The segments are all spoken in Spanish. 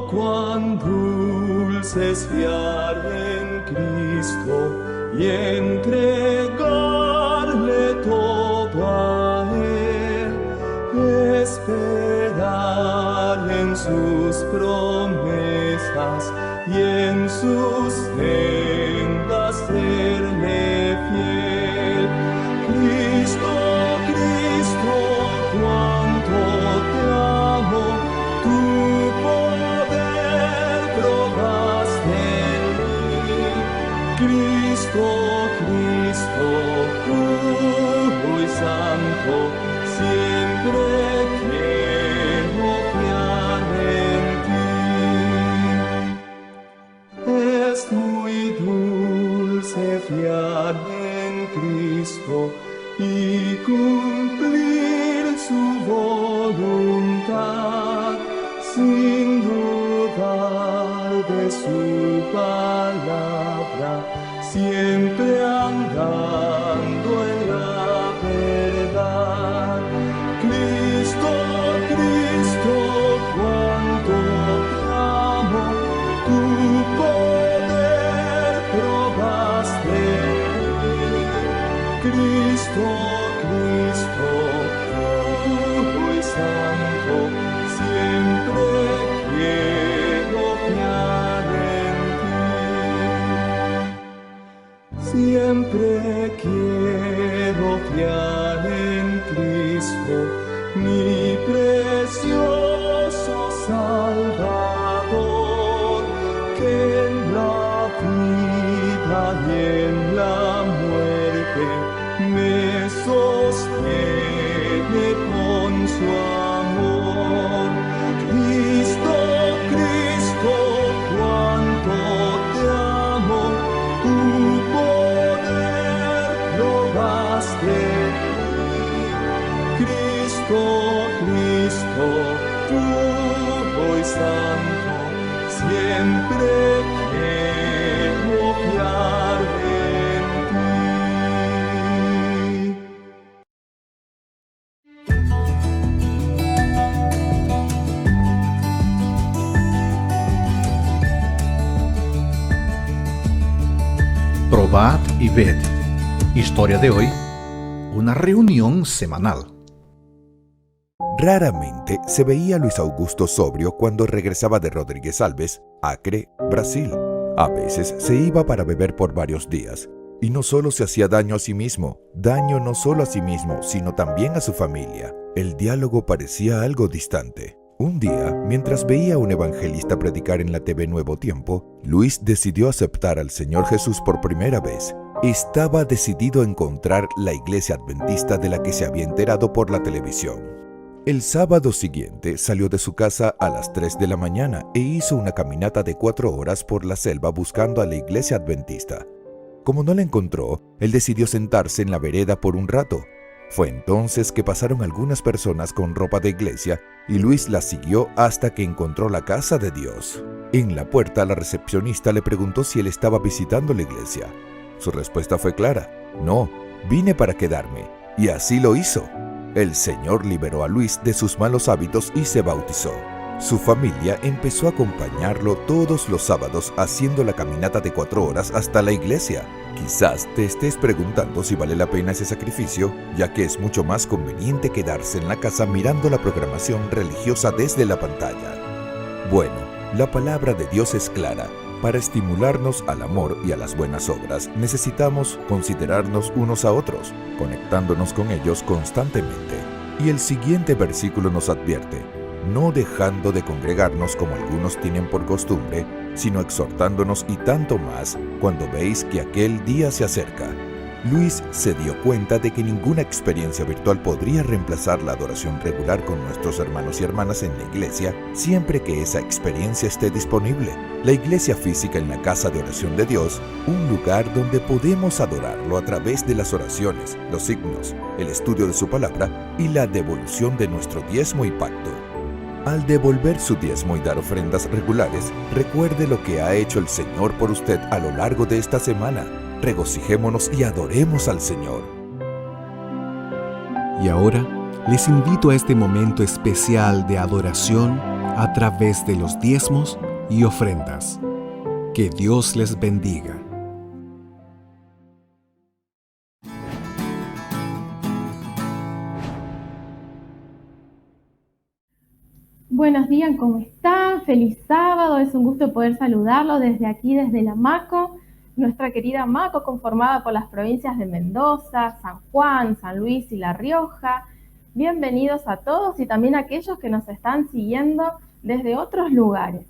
cuán dulce es fiar en Cristo y entregarle todo a Él, esperar en sus promesas y en sus sendas serle fiel. Cristo, Cristo, cuánto te amo, tu poder probaste en mí. Cristo, Cristo, puro y santo, siempre quiero fiar en ti. Es muy dulce fiar en Cristo y cumplir su voluntad, sin dudar de su palabra, siempre andando en la verdad. Cristo, Cristo, cuánto te amo, tu poder probaste en mí. Cristo, Cristo, puro y santo, siempre quiero fiar en ti. Siempre quiero fiar en Cristo, mi precioso Salvador, que en la vida y en la muerte me sostiene con su amor. Cristo, Cristo, cuánto te amo, tu poder probaste en mí. Cristo, Cristo, puro y santo, siempre quiero fiar en ti. Probad y ved. Historia de hoy: una reunión semanal. Raramente se veía a Luis Augusto sobrio cuando regresaba de Rodríguez Alves, Acre, Brasil. A veces se iba para beber por varios días. Y no solo se hacía daño a sí mismo, daño no solo a sí mismo, sino también a su familia. El diálogo parecía algo distante. Un día, mientras veía a un evangelista predicar en la TV Nuevo Tiempo, Luis decidió aceptar al Señor Jesús por primera vez. Estaba decidido a encontrar la iglesia adventista de la que se había enterado por la televisión. El sábado siguiente salió de su casa a las 3 de la mañana e hizo una caminata de 4 horas por la selva buscando a la iglesia adventista. Como no la encontró, él decidió sentarse en la vereda por un rato. Fue entonces que pasaron algunas personas con ropa de iglesia y Luis las siguió hasta que encontró la casa de Dios. En la puerta, la recepcionista le preguntó si él estaba visitando la iglesia. Su respuesta fue clara: no, vine para quedarme. Y así lo hizo. El Señor liberó a Luis de sus malos hábitos y se bautizó. Su familia empezó a acompañarlo todos los sábados haciendo la caminata de 4 horas hasta la iglesia. Quizás te estés preguntando si vale la pena ese sacrificio, ya que es mucho más conveniente quedarse en la casa mirando la programación religiosa desde la pantalla. Bueno, la palabra de Dios es clara. Para estimularnos al amor y a las buenas obras, necesitamos considerarnos unos a otros, conectándonos con ellos constantemente. Y el siguiente versículo nos advierte: no dejando de congregarnos como algunos tienen por costumbre, sino exhortándonos, y tanto más cuando veis que aquel día se acerca. Luis se dio cuenta de que ninguna experiencia virtual podría reemplazar la adoración regular con nuestros hermanos y hermanas en la iglesia, siempre que esa experiencia esté disponible. La iglesia física en la casa de oración de Dios, un lugar donde podemos adorarlo a través de las oraciones, los signos, el estudio de su palabra y la devolución de nuestro diezmo y pacto. Al devolver su diezmo y dar ofrendas regulares, recuerde lo que ha hecho el Señor por usted a lo largo de esta semana. Regocijémonos y adoremos al Señor. Y ahora les invito a este momento especial de adoración a través de los diezmos y ofrendas. Que Dios les bendiga. Buenos días, ¿cómo están? Feliz sábado, es un gusto poder saludarlo desde aquí, desde la Maco, nuestra querida Maco, conformada por las provincias de Mendoza, San Juan, San Luis y La Rioja. Bienvenidos a todos y también a aquellos que nos están siguiendo desde otros lugares.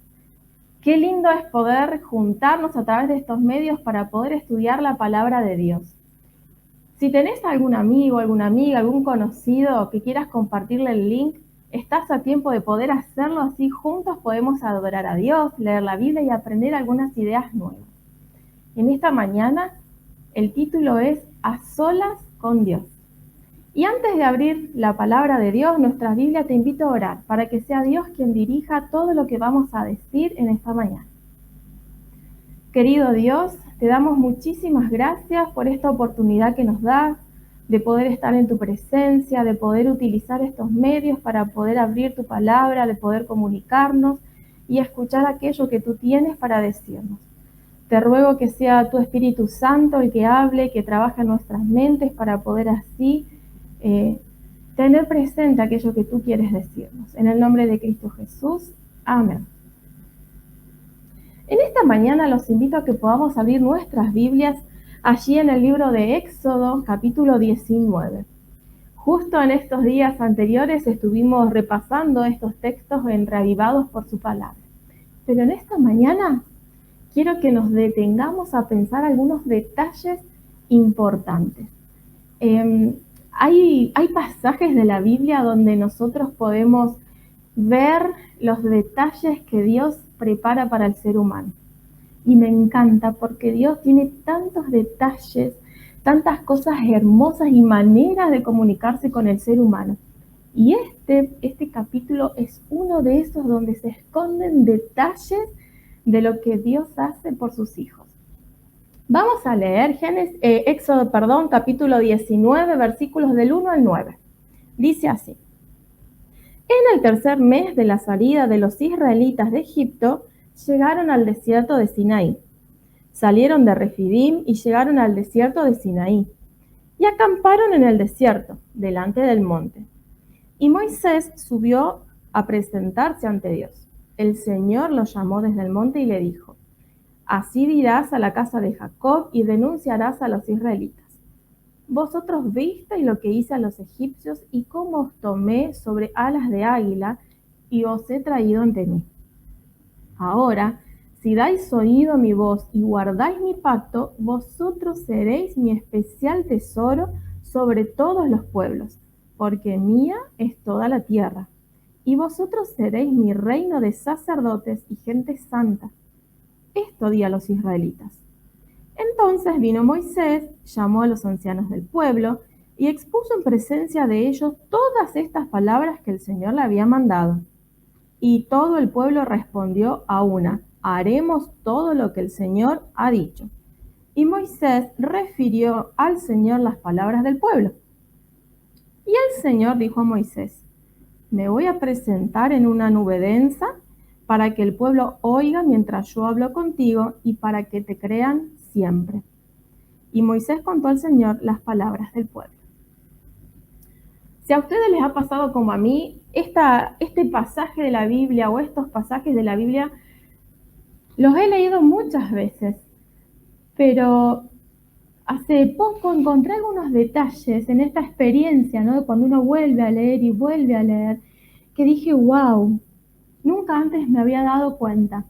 Qué lindo es poder juntarnos a través de estos medios para poder estudiar la palabra de Dios. Si tenés algún amigo, alguna amiga, algún conocido que quieras compartirle el link, estás a tiempo de poder hacerlo, así juntos podemos adorar a Dios, leer la Biblia y aprender algunas ideas nuevas. En esta mañana el título es A solas con Dios. Y antes de abrir la palabra de Dios, nuestra Biblia, te invito a orar para que sea Dios quien dirija todo lo que vamos a decir en esta mañana. Querido Dios, te damos muchísimas gracias por esta oportunidad que nos das de poder estar en tu presencia, de poder utilizar estos medios para poder abrir tu palabra, de poder comunicarnos y escuchar aquello que tú tienes para decirnos. Te ruego que sea tu Espíritu Santo el que hable, que trabaje en nuestras mentes para poder así tener presente aquello que tú quieres decirnos. En el nombre de Cristo Jesús. Amén. En esta mañana los invito a que podamos abrir nuestras Biblias allí en el libro de Éxodo, capítulo 19. Justo en estos días anteriores estuvimos repasando estos textos en Reavivados por su palabra. Pero en esta mañana quiero que nos detengamos a pensar algunos detalles importantes. Hay pasajes de la Biblia donde nosotros podemos ver los detalles que Dios prepara para el ser humano. Y me encanta porque Dios tiene tantos detalles, tantas cosas hermosas y maneras de comunicarse con el ser humano. Y este capítulo es uno de esos donde se esconden detalles de lo que Dios hace por sus hijos. Vamos a leer Éxodo, capítulo 19, versículos del 1 al 9. Dice así: En el tercer mes de la salida de los israelitas de Egipto, llegaron al desierto de Sinaí. Salieron de Refidim y llegaron al desierto de Sinaí. Y acamparon en el desierto, delante del monte. Y Moisés subió a presentarse ante Dios. El Señor lo llamó desde el monte y le dijo: Así dirás a la casa de Jacob y denunciarás a los israelitas. Vosotros visteis lo que hice a los egipcios y cómo os tomé sobre alas de águila y os he traído ante mí. Ahora, si dais oído a mi voz y guardáis mi pacto, vosotros seréis mi especial tesoro sobre todos los pueblos, porque mía es toda la tierra. Y vosotros seréis mi reino de sacerdotes y gente santa. Esto di a los israelitas. Entonces vino Moisés, llamó a los ancianos del pueblo y expuso en presencia de ellos todas estas palabras que el Señor le había mandado. Y todo el pueblo respondió a una: haremos todo lo que el Señor ha dicho. Y Moisés refirió al Señor las palabras del pueblo. Y el Señor dijo a Moisés: me voy a presentar en una nube densa para que el pueblo oiga mientras yo hablo contigo y para que te crean siempre. Y Moisés contó al Señor las palabras del pueblo. Si a ustedes les ha pasado como a mí, este pasaje de la Biblia o estos pasajes de la Biblia los he leído muchas veces, pero hace poco encontré algunos detalles en esta experiencia, ¿no? De cuando uno vuelve a leer y vuelve a leer, que dije, wow, nunca antes me había dado cuenta.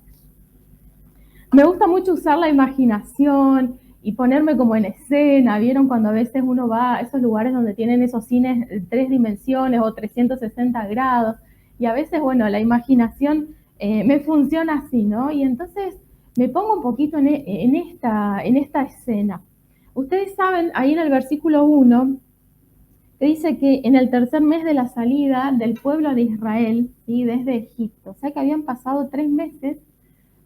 Me gusta mucho usar la imaginación y ponerme como en escena. ¿Vieron cuando a veces uno va a esos lugares donde tienen esos cines de 3 dimensiones o 360 grados? Y a veces, bueno, la imaginación me funciona así, ¿no? Y entonces me pongo un poquito en esta escena. Ustedes saben, ahí en el versículo 1, que dice que en el tercer mes de la salida del pueblo de Israel, ¿sí? Desde Egipto, o sea que habían pasado 3 meses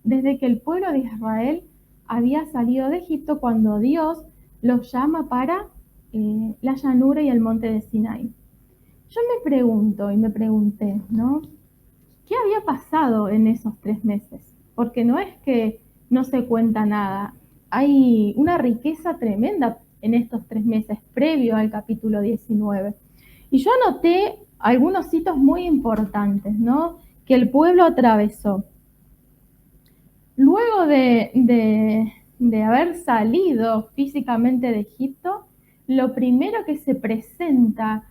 desde que el pueblo de Israel había salido de Egipto, cuando Dios los llama para la llanura y el monte de Sinaí. Yo me pregunto y me pregunté, ¿no? ¿qué había pasado en esos 3 meses? Porque no es que no se cuenta nada. Hay una riqueza tremenda en estos 3 meses previo al capítulo 19. Y yo anoté algunos hitos muy importantes, ¿no?, que el pueblo atravesó. Luego de haber salido físicamente de Egipto, lo primero que se presenta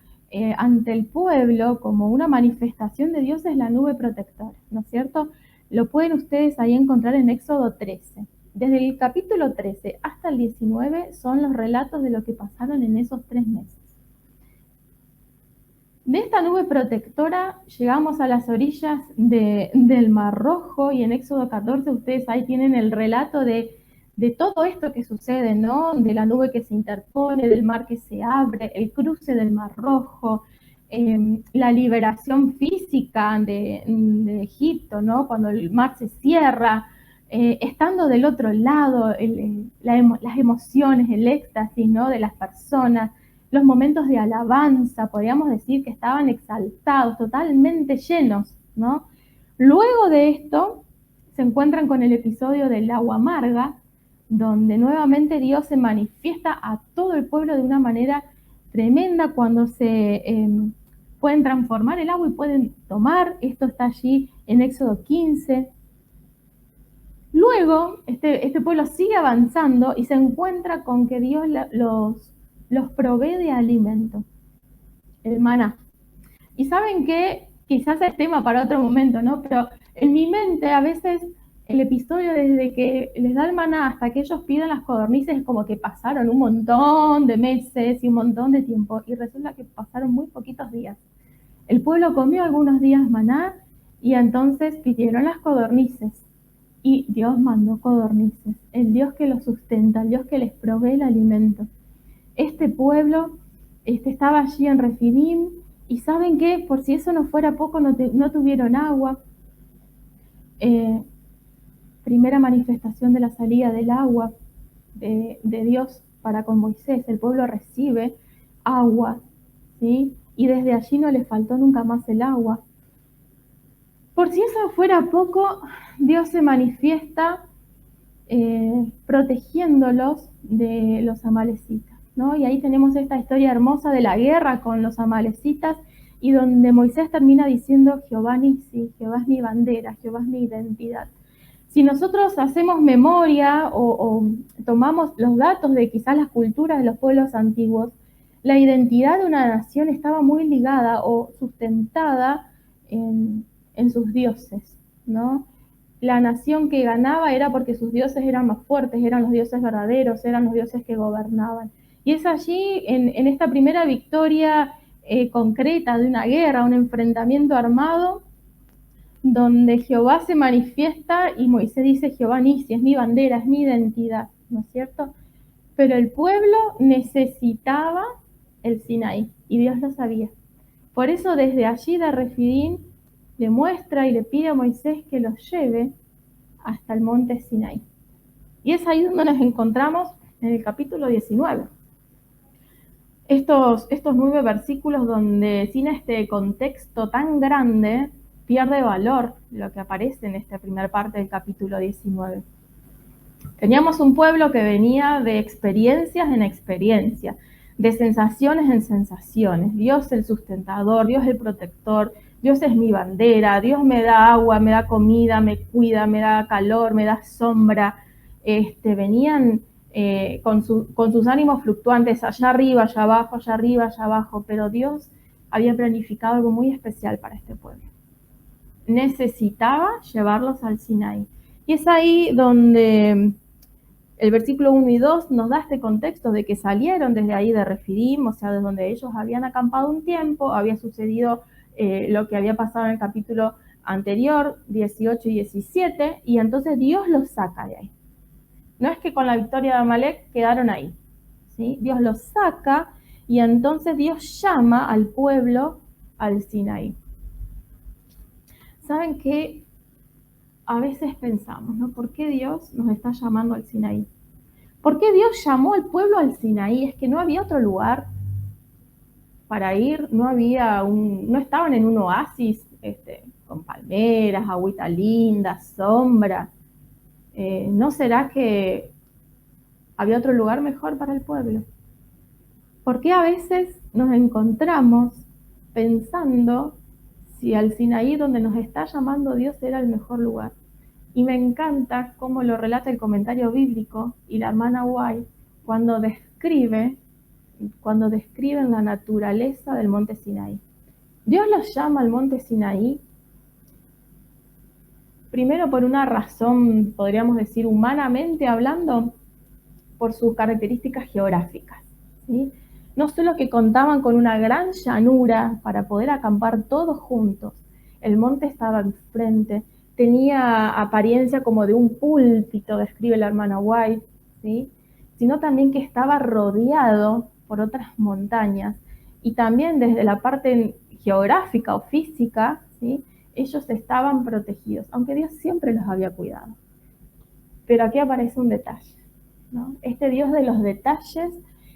ante el pueblo como una manifestación de Dios es la nube protectora, ¿no es cierto? Lo pueden ustedes ahí encontrar en Éxodo 13. Desde el capítulo 13 hasta el 19 son los relatos de lo que pasaron en esos 3 meses. De esta nube protectora llegamos a las orillas del Mar Rojo, y en Éxodo 14 ustedes ahí tienen el relato de todo esto que sucede, ¿no? De la nube que se interpone, del mar que se abre, el cruce del Mar Rojo, la liberación física de Egipto, ¿no?, cuando el mar se cierra, estando del otro lado, las emociones, el éxtasis, ¿no?, de las personas, los momentos de alabanza, podríamos decir que estaban exaltados, totalmente llenos, ¿no? Luego de esto se encuentran con el episodio del agua amarga, donde nuevamente Dios se manifiesta a todo el pueblo de una manera tremenda, cuando se pueden transformar el agua y pueden tomar. Esto está allí en Éxodo 15. Luego este pueblo sigue avanzando y se encuentra con que Dios los provee de alimento, el maná. Y saben que quizás es tema para otro momento, ¿no? Pero en mi mente a veces el episodio desde que les da el maná hasta que ellos piden las codornices es como que pasaron un montón de meses y un montón de tiempo, y resulta que pasaron muy poquitos días. El pueblo comió algunos días maná y entonces pidieron las codornices y Dios mandó codornices, el Dios que los sustenta, el Dios que les provee el alimento. Este pueblo estaba allí en Refidim, y ¿saben qué? Por si eso no fuera poco, no tuvieron agua. Primera manifestación de la salida del agua de Dios para con Moisés. El pueblo recibe agua, ¿sí? Y desde allí no les faltó nunca más el agua. Por si eso fuera poco, Dios se manifiesta protegiéndolos de los amalecitas, ¿no? Y ahí tenemos esta historia hermosa de la guerra con los amalecitas, y donde Moisés termina diciendo: Jehová Nisi, Jehová es mi bandera, Jehová es mi identidad. Si nosotros hacemos memoria o tomamos los datos de quizás las culturas de los pueblos antiguos, la identidad de una nación estaba muy ligada o sustentada en sus dioses, ¿no? La nación que ganaba era porque sus dioses eran más fuertes, eran los dioses verdaderos, eran los dioses que gobernaban. Y es allí, en esta primera victoria concreta de una guerra, un enfrentamiento armado, donde Jehová se manifiesta y Moisés dice: Jehová Nisi, es mi bandera, es mi identidad, ¿no es cierto? Pero el pueblo necesitaba el Sinaí, y Dios lo sabía. Por eso desde allí de Refidim le muestra y le pide a Moisés que los lleve hasta el monte Sinaí. Y es ahí donde nos encontramos en el capítulo 19. Estos 9 versículos donde sin este contexto tan grande pierde valor lo que aparece en esta primera parte del capítulo 19. Teníamos un pueblo que venía de experiencias en experiencias, de sensaciones en sensaciones. Dios el sustentador, Dios el protector, Dios es mi bandera, Dios me da agua, me da comida, me cuida, me da calor, me da sombra. Venían con sus ánimos fluctuantes, allá arriba, allá abajo, allá arriba, allá abajo, pero Dios había planificado algo muy especial para este pueblo. Necesitaba llevarlos al Sinaí. Y es ahí donde el versículo 1 y 2 nos da este contexto de que salieron desde ahí de Refidim, o sea, desde donde ellos habían acampado un tiempo, había sucedido lo que había pasado en el capítulo anterior, 18 y 17, y entonces Dios los saca de ahí. No es que con la victoria de Amalek quedaron ahí, ¿sí? Dios los saca, y entonces Dios llama al pueblo al Sinaí. ¿Saben qué? A veces pensamos, ¿no? ¿Por qué Dios nos está llamando al Sinaí? ¿Por qué Dios llamó al pueblo al Sinaí? Es que no había otro lugar para ir, no estaban en un oasis, con palmeras, agüita linda, sombra. ¿No será que había otro lugar mejor para el pueblo? ¿Por qué a veces nos encontramos pensando si al Sinaí donde nos está llamando Dios era el mejor lugar? Y me encanta cómo lo relata el comentario bíblico y la hermana White cuando describen la naturaleza del monte Sinaí. Dios los llama al monte Sinaí primero por una razón, podríamos decir, humanamente hablando, por sus características geográficas, ¿sí? No solo que contaban con una gran llanura para poder acampar todos juntos, el monte estaba enfrente, tenía apariencia como de un púlpito, describe la hermana White, ¿sí? Sino también que estaba rodeado por otras montañas y también desde la parte geográfica o física, ¿sí? Ellos estaban protegidos, aunque Dios siempre los había cuidado. Pero aquí aparece un detalle, ¿no? Este Dios de los detalles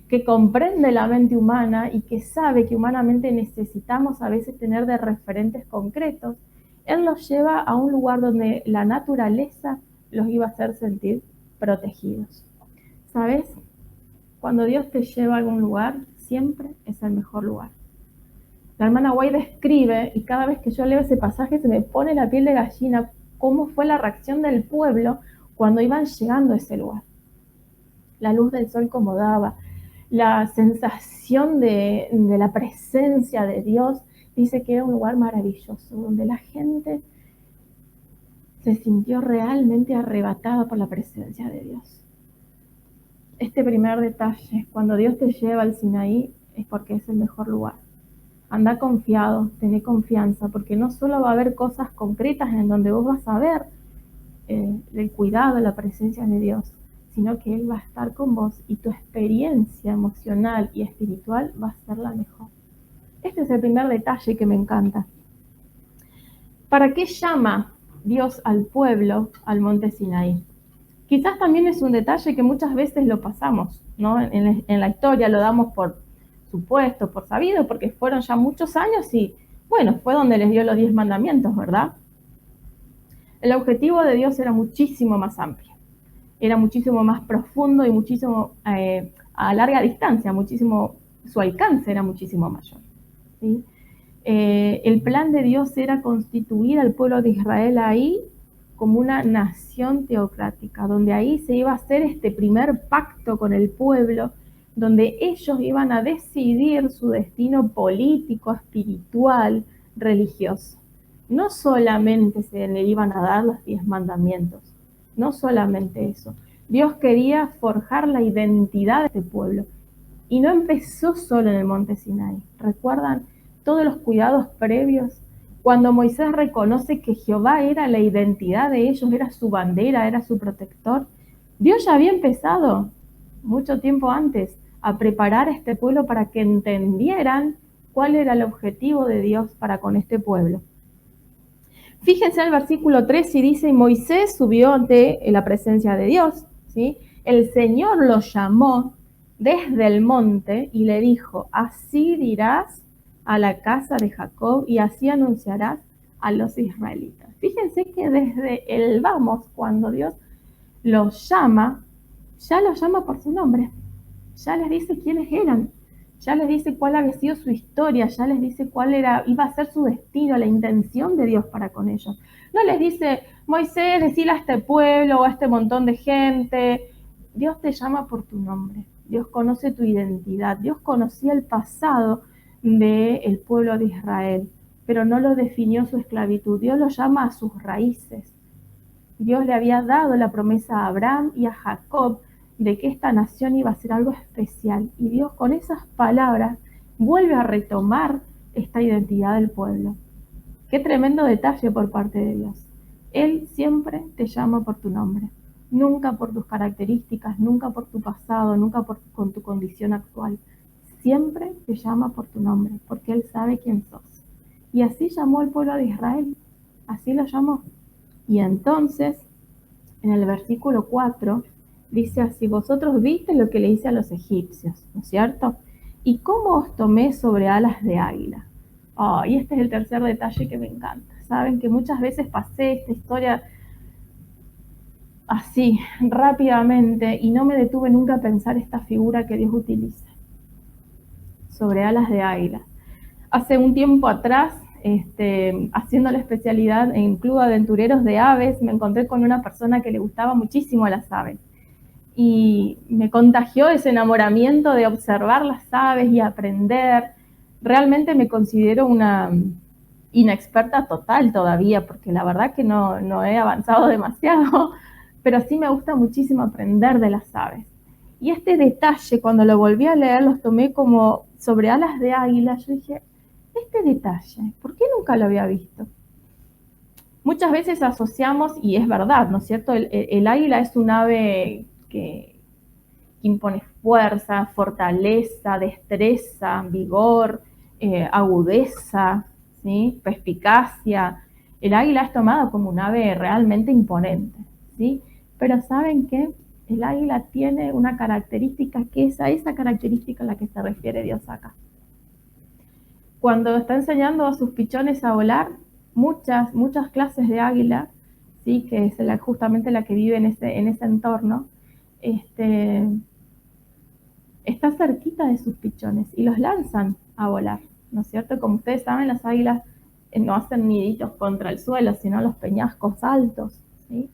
que comprende la mente humana y que sabe que humanamente necesitamos a veces tener de referentes concretos, Él los lleva a un lugar donde la naturaleza los iba a hacer sentir protegidos. ¿Sabes? Cuando Dios te lleva a algún lugar, siempre es el mejor lugar. La hermana White describe, y cada vez que yo leo ese pasaje se me pone la piel de gallina, cómo fue la reacción del pueblo cuando iban llegando a ese lugar. La luz del sol como daba, la sensación de la presencia de Dios, dice que era un lugar maravilloso, donde la gente se sintió realmente arrebatada por la presencia de Dios. Este primer detalle, cuando Dios te lleva al Sinaí, es porque es el mejor lugar. Anda confiado, tené confianza, porque no solo va a haber cosas concretas en donde vos vas a ver el cuidado, la presencia de Dios, sino que Él va a estar con vos y tu experiencia emocional y espiritual va a ser la mejor. Este es el primer detalle que me encanta. ¿Para qué llama Dios al pueblo al monte Sinaí? Quizás también es un detalle que muchas veces lo pasamos, ¿no? En la historia lo damos por supuesto, por sabido, porque fueron ya muchos años y, bueno, fue donde les dio los 10 mandamientos, ¿verdad? El objetivo de Dios era muchísimo más amplio, era muchísimo más profundo y muchísimo a larga distancia, su alcance era muchísimo mayor, ¿sí? El plan de Dios era constituir al pueblo de Israel ahí como una nación teocrática, donde ahí se iba a hacer este primer pacto con el pueblo, donde ellos iban a decidir su destino político, espiritual, religioso. No solamente se le iban a dar los 10 mandamientos, no solamente eso. Dios quería forjar la identidad de este pueblo. Y no empezó solo en el monte Sinaí. ¿Recuerdan todos los cuidados previos? Cuando Moisés reconoce que Jehová era la identidad de ellos, era su bandera, era su protector, Dios ya había empezado mucho tiempo antes a preparar a este pueblo para que entendieran cuál era el objetivo de Dios para con este pueblo. Fíjense el versículo 3 y dice, y Moisés subió ante la presencia de Dios, ¿sí? El Señor lo llamó desde el monte y le dijo, así dirás a la casa de Jacob y así anunciarás a los israelitas. Fíjense que desde el vamos, cuando Dios los llama, ya los llama por su nombre. Ya les dice quiénes eran, ya les dice cuál había sido su historia, ya les dice cuál iba a ser su destino, la intención de Dios para con ellos. No les dice, Moisés, decile a este pueblo o a este montón de gente. Dios te llama por tu nombre, Dios conoce tu identidad, Dios conocía el pasado del pueblo de Israel, pero no lo definió su esclavitud. Dios lo llama a sus raíces. Dios le había dado la promesa a Abraham y a Jacob de que esta nación iba a ser algo especial. Y Dios con esas palabras vuelve a retomar esta identidad del pueblo. Qué tremendo detalle por parte de Dios. Él siempre te llama por tu nombre, nunca por tus características, nunca por tu pasado, nunca con tu condición actual. Siempre te llama por tu nombre, porque Él sabe quién sos. Y así llamó al pueblo de Israel, así lo llamó. Y entonces, en el versículo 4, dice así, vosotros viste lo que le hice a los egipcios, ¿no es cierto? ¿Y cómo os tomé sobre alas de águila? Y este es el tercer detalle que me encanta. saben que muchas veces pasé esta historia así, rápidamente, y no me detuve nunca a pensar esta figura que Dios utiliza, sobre alas de águila. Hace un tiempo atrás, haciendo la especialidad en Club Aventureros de Aves, me encontré con una persona que le gustaba muchísimo las aves. Y me contagió ese enamoramiento de observar las aves y aprender. Realmente me considero una inexperta total todavía, porque la verdad que no he avanzado demasiado, pero sí me gusta muchísimo aprender de las aves. Y este detalle, cuando lo volví a leer, los tomé como sobre alas de águila. Yo dije, este detalle, ¿por qué nunca lo había visto? Muchas veces asociamos, y es verdad, ¿no es cierto? El águila es un ave que impone fuerza, fortaleza, destreza, vigor, agudeza, ¿sí? Perspicacia. El águila es tomado como un ave realmente imponente, ¿sí? Pero ¿saben qué? El águila tiene una característica que es a esa característica a la que se refiere Dios acá. Cuando está enseñando a sus pichones a volar, muchas clases de águila, ¿sí? Que es justamente la que vive en ese entorno, está cerquita de sus pichones y los lanzan a volar, ¿no es cierto? Como ustedes saben, las águilas no hacen niditos contra el suelo, sino los peñascos altos, ¿sí?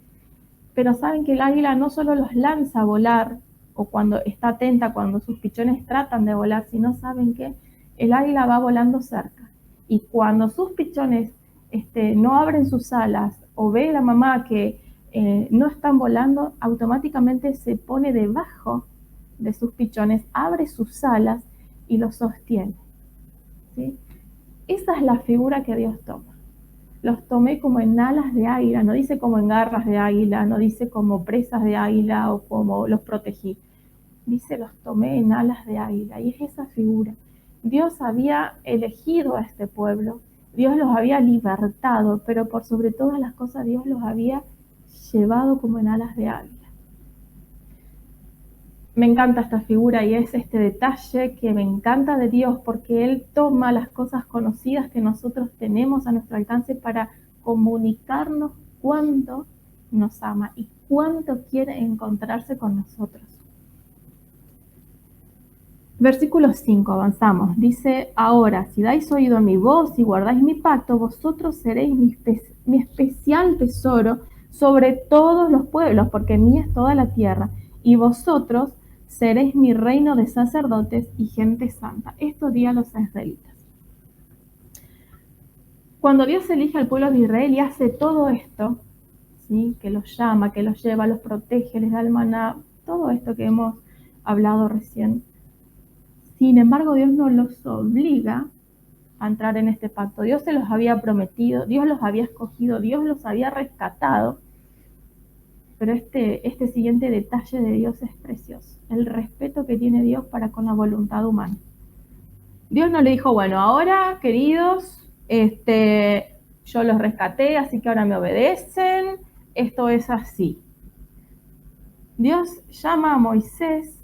Pero saben que el águila no solo los lanza a volar, o cuando está atenta, cuando sus pichones tratan de volar, sino saben que el águila va volando cerca. Y cuando sus pichones no abren sus alas, o ve la mamá que no están volando, automáticamente se pone debajo de sus pichones, abre sus alas y los sostiene, ¿sí? Esa es la figura que Dios toma. Los tomé como en alas de águila, no dice como en garras de águila, no dice como presas de águila o como los protegí. Dice, los tomé en alas de águila, y es esa figura. Dios había elegido a este pueblo, Dios los había libertado, pero por sobre todas las cosas Dios los había llevado como en alas de águila. Me encanta esta figura y es este detalle que me encanta de Dios, porque Él toma las cosas conocidas que nosotros tenemos a nuestro alcance para comunicarnos cuánto nos ama y cuánto quiere encontrarse con nosotros. Versículo 5, avanzamos. Dice, ahora, si dais oído a mi voz y guardáis mi pacto, vosotros seréis mi especial tesoro sobre todos los pueblos, porque mía es toda la tierra, y vosotros seréis mi reino de sacerdotes y gente santa. Esto di a los israelitas. Cuando Dios elige al pueblo de Israel y hace todo esto, ¿sí? Que los llama, que los lleva, los protege, les da el maná, todo esto que hemos hablado recién. Sin embargo, Dios no los obliga a entrar en este pacto. Dios se los había prometido, Dios los había escogido, Dios los había rescatado. Pero este siguiente detalle de Dios es precioso. El respeto que tiene Dios para con la voluntad humana. Dios no le dijo, bueno, ahora, queridos, yo los rescaté, así que ahora me obedecen. Esto es así. Dios llama a Moisés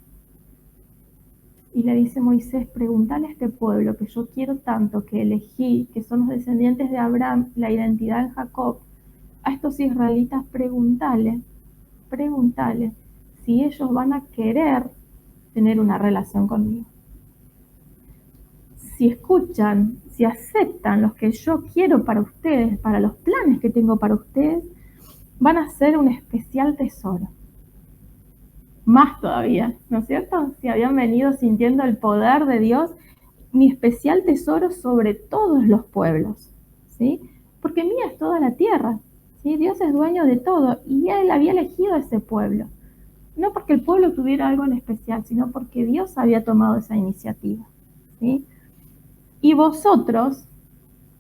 y le dice, Moisés, pregúntale a este pueblo que yo quiero tanto, que elegí, que son los descendientes de Abraham, la identidad en Jacob. A estos israelitas pregúntale si ellos van a querer tener una relación conmigo. Si escuchan, si aceptan lo que yo quiero para ustedes, para los planes que tengo para ustedes, van a ser un especial tesoro. Más todavía, ¿no es cierto? Si habían venido sintiendo el poder de Dios, mi especial tesoro sobre todos los pueblos, ¿sí? Porque mía es toda la tierra, ¿sí? Dios es dueño de todo y Él había elegido a ese pueblo. No porque el pueblo tuviera algo en especial, sino porque Dios había tomado esa iniciativa, ¿sí? Y vosotros,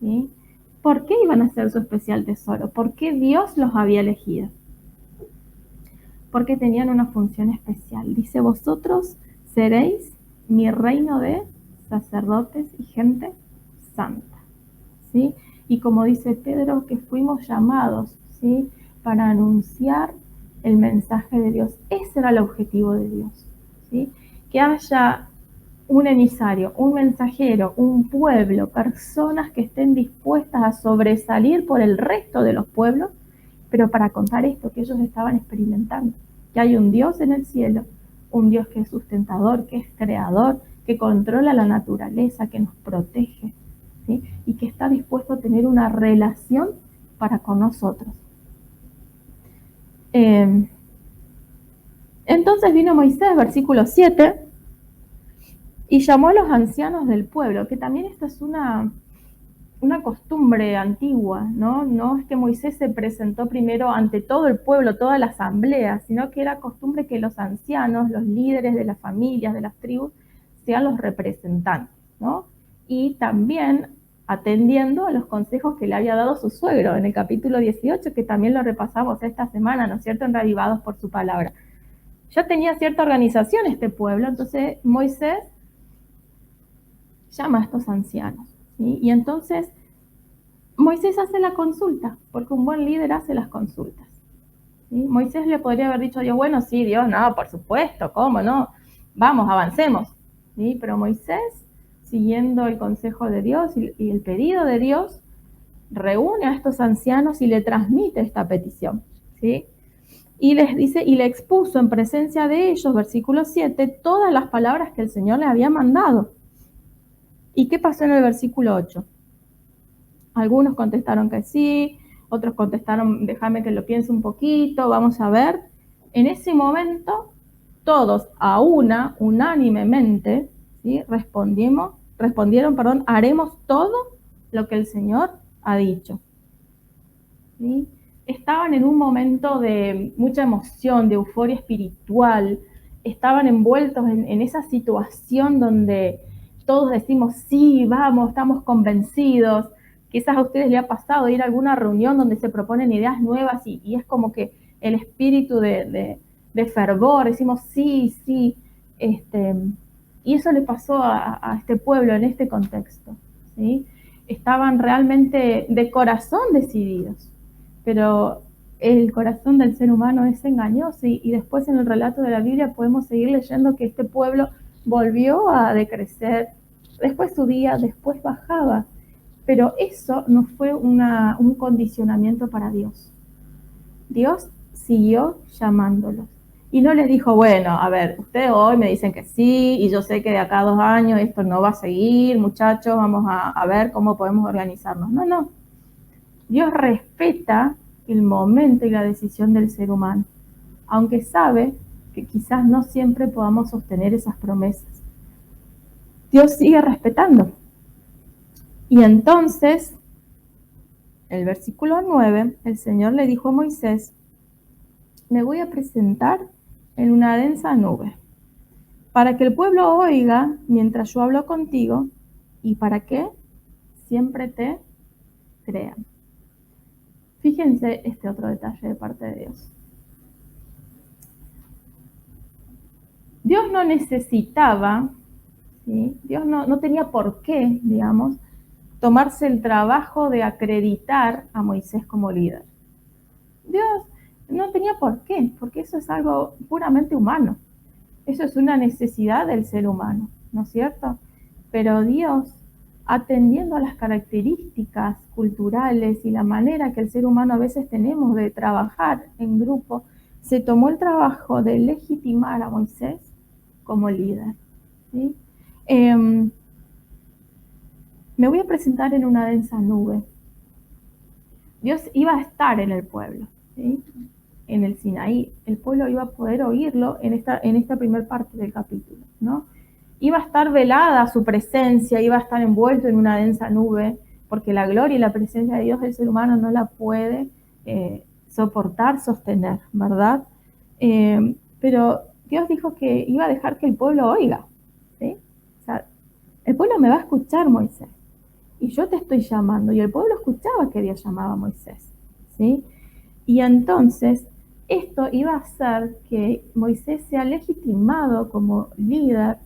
¿sí? ¿Por qué iban a ser su especial tesoro? ¿Por qué Dios los había elegido? Porque tenían una función especial. Dice, vosotros seréis mi reino de sacerdotes y gente santa, ¿sí? Y como dice Pedro, que fuimos llamados, ¿sí? Para anunciar el mensaje de Dios. Ese era el objetivo de Dios, ¿sí? Que haya un emisario, un mensajero, un pueblo, personas que estén dispuestas a sobresalir por el resto de los pueblos, pero para contar esto que ellos estaban experimentando, que hay un Dios en el cielo, un Dios que es sustentador, que es creador, que controla la naturaleza, que nos protege, ¿sí? Y que está dispuesto a tener una relación para con nosotros. Entonces vino Moisés, versículo 7, y llamó a los ancianos del pueblo, que también esta es una costumbre antigua, ¿no? No es que Moisés se presentó primero ante todo el pueblo, toda la asamblea, sino que era costumbre que los ancianos, los líderes de las familias, de las tribus, sean los representantes, ¿no? Y también atendiendo a los consejos que le había dado su suegro en el capítulo 18, que también lo repasamos esta semana, ¿no es cierto?, en Reavivados por su palabra. Ya tenía cierta organización este pueblo, entonces Moisés llama a estos ancianos, ¿sí? Y entonces Moisés hace la consulta, porque un buen líder hace las consultas, ¿sí? Moisés le podría haber dicho a Dios, bueno, sí, Dios, no, por supuesto, ¿cómo no? Vamos, avancemos, ¿sí? Pero Moisés, siguiendo el consejo de Dios y el pedido de Dios, reúne a estos ancianos y le transmite esta petición, ¿sí? Y les dice, y le expuso en presencia de ellos, versículo 7, todas las palabras que el Señor le había mandado. ¿Y qué pasó en el versículo 8? Algunos contestaron que sí, otros contestaron, déjame que lo piense un poquito, vamos a ver. En ese momento, todos a unánimemente, ¿sí?, respondieron, haremos todo lo que el Señor ha dicho, ¿sí? Estaban en un momento de mucha emoción, de euforia espiritual, estaban envueltos en esa situación donde todos decimos, sí, vamos, estamos convencidos. Quizás a ustedes les ha pasado ir a alguna reunión donde se proponen ideas nuevas y es como que el espíritu de fervor, decimos, sí, sí, y eso le pasó a este pueblo en este contexto, ¿sí? Estaban realmente de corazón decididos, pero el corazón del ser humano es engañoso y después en el relato de la Biblia podemos seguir leyendo que este pueblo volvió a decrecer, después subía, después bajaba, pero eso no fue un condicionamiento para Dios. Dios siguió llamándolos y no les dijo, bueno, a ver, ustedes hoy me dicen que sí y yo sé que de acá a 2 años esto no va a seguir, muchachos, vamos a ver cómo podemos organizarnos. No. Dios respeta el momento y la decisión del ser humano, aunque sabe que quizás no siempre podamos sostener esas promesas. Dios sigue respetando. Y entonces, el versículo 9, el Señor le dijo a Moisés, me voy a presentar en una densa nube, para que el pueblo oiga mientras yo hablo contigo y para que siempre te crean. Fíjense este otro detalle de parte de Dios. Dios no necesitaba, ¿sí?, Dios no tenía por qué, digamos, tomarse el trabajo de acreditar a Moisés como líder. Dios no tenía por qué, porque eso es algo puramente humano. Eso es una necesidad del ser humano, ¿no es cierto? Pero Dios, atendiendo a las características culturales y la manera que el ser humano a veces tenemos de trabajar en grupo, se tomó el trabajo de legitimar a Moisés como líder, ¿sí? Me voy a presentar en una densa nube. Dios iba a estar en el pueblo, ¿sí?, en el Sinaí. El pueblo iba a poder oírlo en esta primera parte del capítulo, ¿no? Iba a estar velada su presencia, iba a estar envuelto en una densa nube, porque la gloria y la presencia de Dios el ser humano no la puede soportar, sostener, ¿verdad? Pero Dios dijo que iba a dejar que el pueblo oiga, ¿sí? O sea, el pueblo me va a escuchar, Moisés, y yo te estoy llamando, y el pueblo escuchaba que Dios llamaba a Moisés, ¿sí? Y entonces esto iba a hacer que Moisés sea legitimado como líder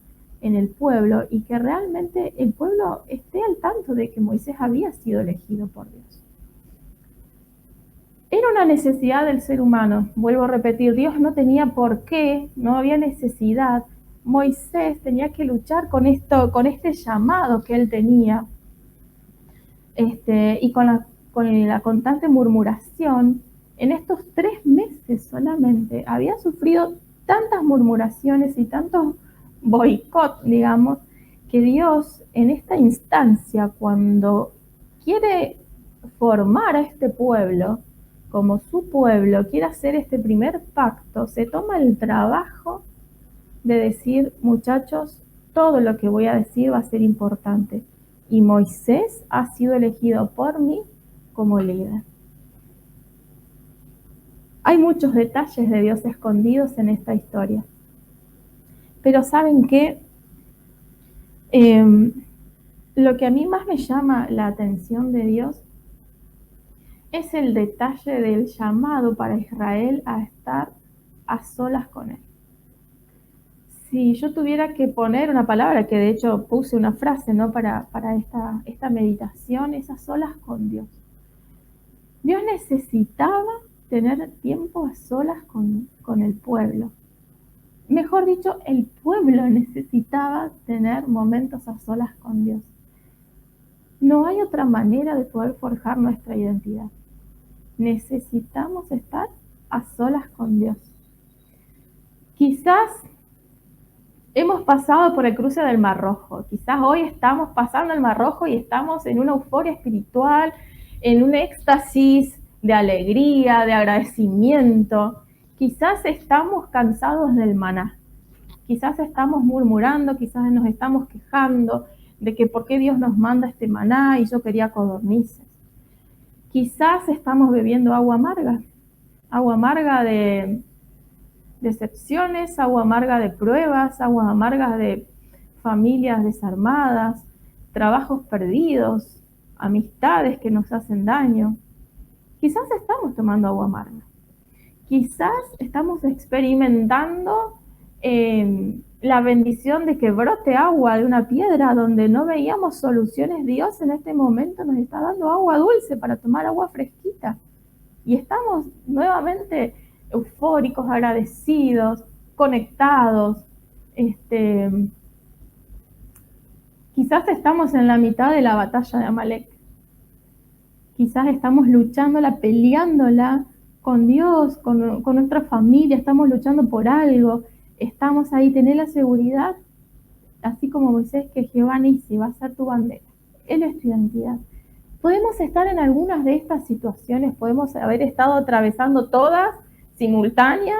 en el pueblo y que realmente el pueblo esté al tanto de que Moisés había sido elegido por Dios. Era una necesidad del ser humano, vuelvo a repetir, Dios no tenía por qué, no había necesidad Moisés tenía que luchar con esto, con este llamado que él tenía, y con la constante murmuración. En estos 3 meses solamente había sufrido tantas murmuraciones y tantos boicot, digamos, que Dios en esta instancia, cuando quiere formar a este pueblo como su pueblo, quiere hacer este primer pacto, se toma el trabajo de decir: muchachos, todo lo que voy a decir va a ser importante. Y Moisés ha sido elegido por mí como líder. Hay muchos detalles de Dios escondidos en esta historia. Pero ¿saben qué? Lo que a mí más me llama la atención de Dios es el detalle del llamado para Israel a estar a solas con Él. Si yo tuviera que poner una palabra, que de hecho puse una frase, ¿no?, para esta meditación, es a solas con Dios. Dios necesitaba tener tiempo a solas con el pueblo. Mejor dicho, el pueblo necesitaba tener momentos a solas con Dios. No hay otra manera de poder forjar nuestra identidad. Necesitamos estar a solas con Dios. Quizás hemos pasado por el cruce del Mar Rojo. Quizás hoy estamos pasando el Mar Rojo y estamos en una euforia espiritual, en un éxtasis de alegría, de agradecimiento. Quizás estamos cansados del maná. Quizás estamos murmurando, quizás nos estamos quejando de que por qué Dios nos manda este maná y yo quería codornices. Quizás estamos bebiendo agua amarga de decepciones, agua amarga de pruebas, agua amarga de familias desarmadas, trabajos perdidos, amistades que nos hacen daño. Quizás estamos tomando agua amarga. Quizás estamos experimentando la bendición de que brote agua de una piedra donde no veíamos soluciones. Dios en este momento nos está dando agua dulce para tomar agua fresquita. Y estamos nuevamente eufóricos, agradecidos, conectados. Quizás estamos en la mitad de la batalla de Amalek. Quizás estamos luchándola, peleándola con Dios, con nuestra familia, estamos luchando por algo, estamos ahí. Tener la seguridad, así como Moisés, que Jehová Nisi va a ser tu bandera. Él es tu identidad. Podemos estar en algunas de estas situaciones, podemos haber estado atravesando todas simultáneas,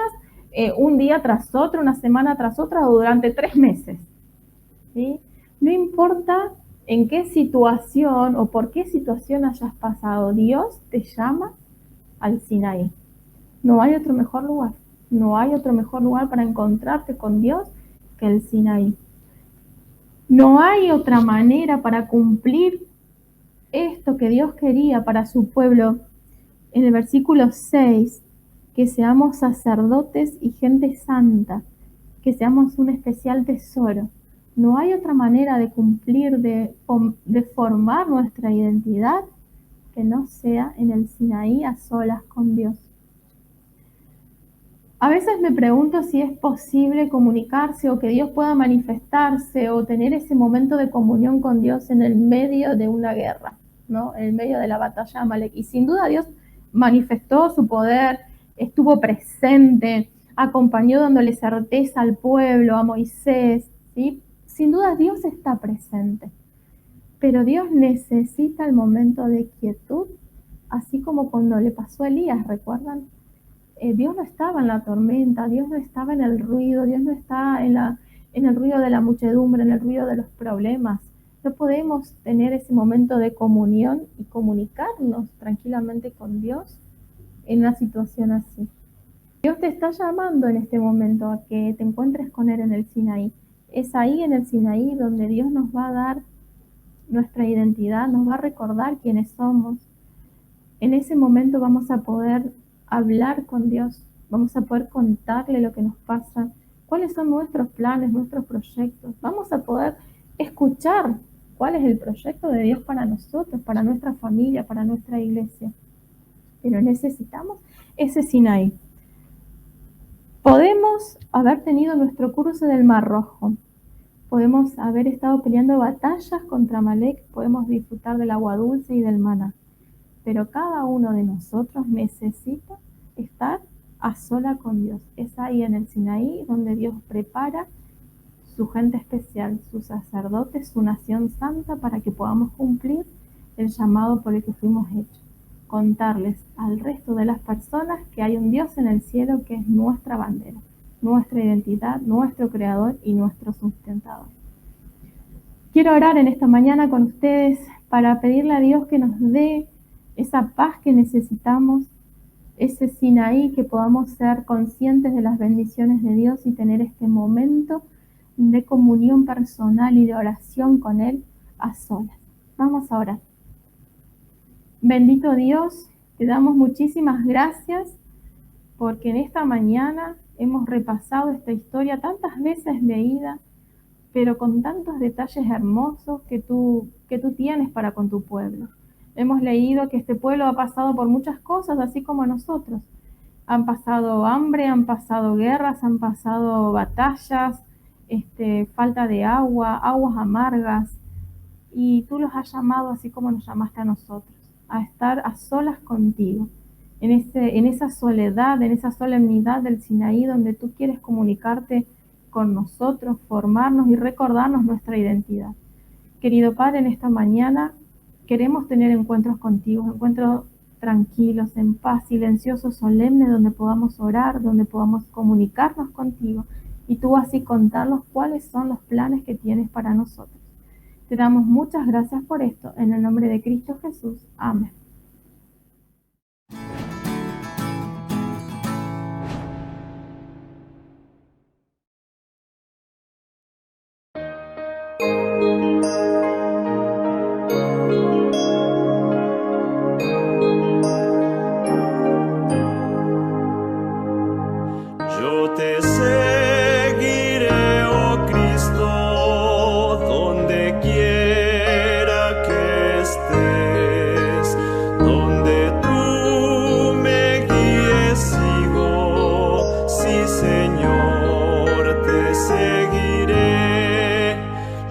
un día tras otro, una semana tras otra, o durante 3 meses. ¿Sí? No importa en qué situación o por qué situación hayas pasado, Dios te llama al Sinaí. No hay otro mejor lugar. No hay otro mejor lugar para encontrarte con Dios que el Sinaí. No hay otra manera para cumplir esto que Dios quería para su pueblo. En el versículo 6, que seamos sacerdotes y gente santa, que seamos un especial tesoro. No hay otra manera de cumplir, de formar nuestra identidad que no sea en el Sinaí a solas con Dios. A veces me pregunto si es posible comunicarse o que Dios pueda manifestarse o tener ese momento de comunión con Dios en el medio de una guerra, ¿no? En el medio de la batalla de Amalek. Y sin duda Dios manifestó su poder, estuvo presente, acompañó dándole certeza al pueblo, a Moisés, ¿sí? Sin duda Dios está presente, pero Dios necesita el momento de quietud, así como cuando le pasó a Elías, ¿recuerdan? Dios no estaba en la tormenta, Dios no estaba en el ruido, Dios no está en el ruido de la muchedumbre, en el ruido de los problemas. No podemos tener ese momento de comunión y comunicarnos tranquilamente con Dios en una situación así. Dios te está llamando en este momento a que te encuentres con Él en el Sinaí. Es ahí en el Sinaí donde Dios nos va a dar nuestra identidad, nos va a recordar quiénes somos. En ese momento vamos a poder hablar con Dios, vamos a poder contarle lo que nos pasa, cuáles son nuestros planes, nuestros proyectos. Vamos a poder escuchar cuál es el proyecto de Dios para nosotros, para nuestra familia, para nuestra iglesia. Pero necesitamos ese Sinaí. Podemos haber tenido nuestro cruce del Mar Rojo, podemos haber estado peleando batallas contra Amalek, podemos disfrutar del agua dulce y del maná, pero cada uno de nosotros necesita estar a sola con Dios. Es ahí en el Sinaí donde Dios prepara su gente especial, sus sacerdotes, su nación santa, para que podamos cumplir el llamado por el que fuimos hechos. Contarles al resto de las personas que hay un Dios en el cielo que es nuestra bandera, nuestra identidad, nuestro creador y nuestro sustentador. Quiero orar en esta mañana con ustedes para pedirle a Dios que nos dé esa paz que necesitamos, ese Sinaí, que podamos ser conscientes de las bendiciones de Dios y tener este momento de comunión personal y de oración con Él a solas. Vamos a orar. Bendito Dios, te damos muchísimas gracias porque en esta mañana hemos repasado esta historia tantas veces leída, pero con tantos detalles hermosos que tú tienes para con tu pueblo. Hemos leído que este pueblo ha pasado por muchas cosas, así como nosotros. Han pasado hambre, han pasado guerras, han pasado batallas, falta de agua, aguas amargas, y tú los has llamado así como nos llamaste a nosotros, a estar a solas contigo, en esa soledad, en esa solemnidad del Sinaí, donde tú quieres comunicarte con nosotros, formarnos y recordarnos nuestra identidad. Querido Padre, en esta mañana queremos tener encuentros contigo, encuentros tranquilos, en paz, silenciosos, solemnes, donde podamos orar, donde podamos comunicarnos contigo y tú así contarnos cuáles son los planes que tienes para nosotros. Te damos muchas gracias por esto, en el nombre de Cristo Jesús. Amén. Yo te seguiré, oh Cristo, donde quiera que estés, donde tú me guíes sigo, sí Señor, te seguiré.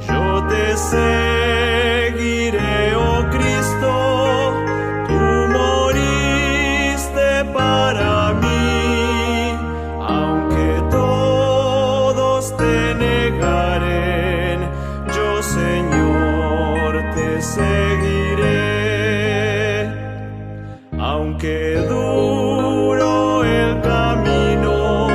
Yo te seguiré, oh Cristo, tú moriste para mí. Aunque todos te negaren, yo Señor te seguiré. Aunque duro el camino,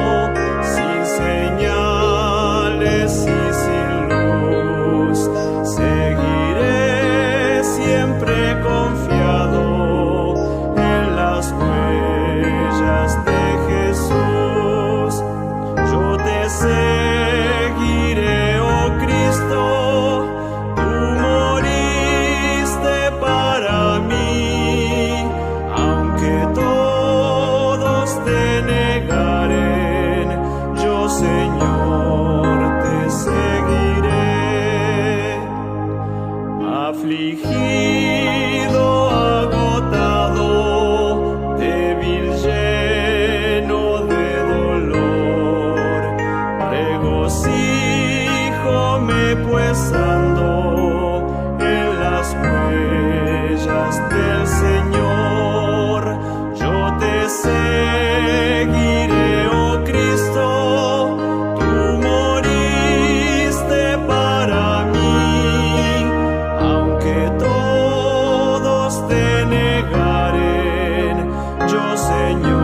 sin señales y sin luz, seguiré siempre confiado en las huellas de Jesús. Yo te seguiré, oh Cristo, tú moriste para mí. Aunque todos te negaren, yo Señor te seguiré. Afligido, agotado, débil, lleno de dolor, regocíjome pues ando en las huellas del Señor. Yo te seguiré, oh Cristo, tú moriste para mí. Aunque todos te negaren, yo Señor